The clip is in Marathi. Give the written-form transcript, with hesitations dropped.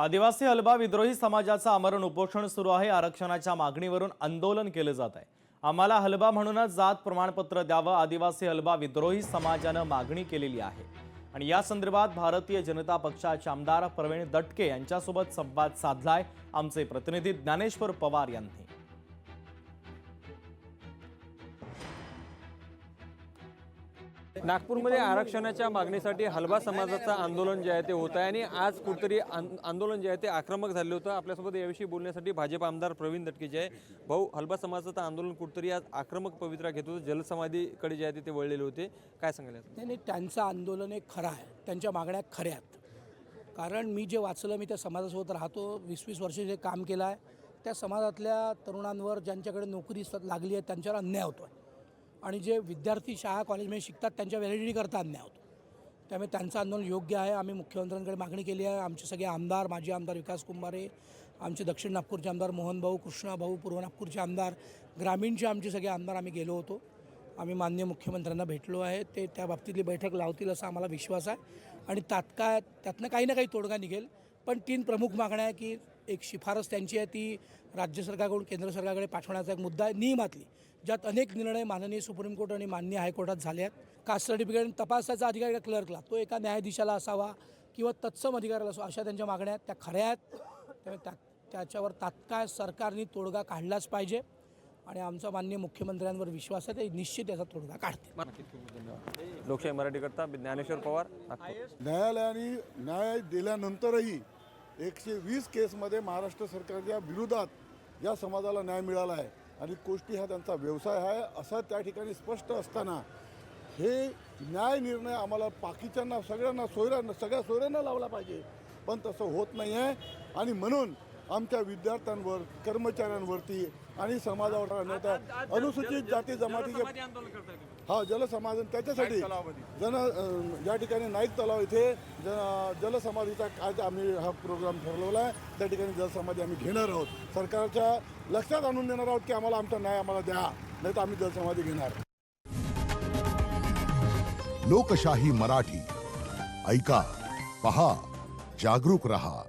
आदिवासी हलबा विद्रोही समाजाचा आमरण उपोषण सुरू आहे। आरक्षणाच्या मागणीवरून आंदोलन केले जात आहे। आम्हाला हलबा म्हणूनच जात प्रमाणपत्र द्यावं आदिवासी हलबा विद्रोही समाजाने मागणी केलेली आहे। आणि या संदर्भात भारतीय जनता पक्षाचे आमदार प्रवीण दटके यांच्यासोबत संवाद साधलाय आमचे प्रतिनिधी ज्ञानेश्वर पवार यांनी। नागपूरमध्ये आरक्षणाच्या मागणीसाठी हलबा समाजाचं आंदोलन जे आहे ते होत आहे आणि आज कुठेतरी आंदोलन जे आहे ते आक्रमक झाले होतं। आपल्यासोबत याविषयी बोलण्यासाठी भाजप आमदार प्रवीण दटके जे आहे, भाऊ, हलबा समाजाचं आंदोलन कुठेतरी आज आक्रमक पवित्रा घेत होतं, जलसमाधीकडे जे आहे ते वळलेले होते, काय सांगाल? नाही, त्यांचं आंदोलन एक खरं आहे, त्यांच्या मागण्या खऱ्या आहेत। कारण मी जे वाचलं, मी त्या समाजासोबत राहतो, 20-20 वर्ष जे काम केलं आहे, त्या समाजातल्या तरुणांवर ज्यांच्याकडे नोकरी लागली आहे त्यांच्यावर अन्याय होतो आहे आणि जे विद्यार्थी शाळा कॉलेजमध्ये शिकतात त्यांच्या व्हॅलिडिटी करता अन्याय होतो। त्यामुळे त्यांचं आंदोलन योग्य आहे। आम्ही मुख्यमंत्र्यांकडे मागणी केली आहे। आमचे सगळे आमदार, माजी आमदार विकास कुंभारे, आमचे दक्षिण नागपूरचे आमदार मोहन भाऊ, कृष्णा भाऊ, पूर्व नागपूरचे आमदार, ग्रामीणचे आमचे सगळे आमदार आम्ही गेलो होतो। आम्ही माननीय मुख्यमंत्र्यांना भेटलो आहे। ते त्या बाबतीतली बैठक लावतील असा आम्हाला विश्वास आहे आणि तात्काळ त्यातनं काही ना काही तोडगा निघेल। पण 3 प्रमुख मागण्या आहे की एक शिफारस त्यांची आहे, ती राज्य सरकारकडून केंद्र सरकारकडे पाठवण्याचा एक मुद्दा आहे नियमातली, ज्यात अनेक निर्णय माननीय सुप्रीम कोर्ट आणि माननीय हायकोर्टात झाले आहेत। कास्ट सर्टिफिकेट तपासाचा अधिकार क्लर्कला, तो एका न्यायाधीशाला असावा किंवा तत्सम अधिकाऱ्याला असावा, अशा त्यांच्या मागण्या आहेत, त्या खऱ्या आहेत। त्यामुळे त्याच्यावर तात्काळ सरकारने तोडगा काढलाच पाहिजे आणि आमचा माननीय मुख्यमंत्र्यांवर विश्वास आहे, ते निश्चित याचा तोडगा काढतील। लोकशाही मराठी करता ज्ञानेश्वर पवार, नागपूर। न्यायालयाने न्याय दिल्यानंतरही 120 केसमध्ये महाराष्ट्र सरकारच्या विरोधात या समाजाला न्याय मिळाला आहे आणि कुस्ती हा त्यांचा व्यवसाय आहे असं त्या ठिकाणी स्पष्ट असताना हे न्याय निर्णय आम्हाला बाकीच्यांना सगळ्या सोयऱ्यांना लावला पाहिजे, पण तसं होत नाही आहे। आणि म्हणून आमच्या विद्यार्थ्यांवर, कर्मचाऱ्यांवरती आणि समाजावर अनुसूचित जाती जमातीचे जलसमाधी, त्याच्यासाठी या ठिकाणी नाईक तलाव इथे जलसमाधीचा कायदा आम्ही हा प्रोग्राम ठरवला आहे। त्या ठिकाणी जलसमाधी आम्ही घेणार आहोत। सरकारच्या लक्षात आणून देणार आहोत की आम्हाला आमचा न्याय आम्हाला द्या, नाही तर आम्ही जलसमाधी घेणार। लोकशाही मराठी ऐका, पहा, जागरूक रहा।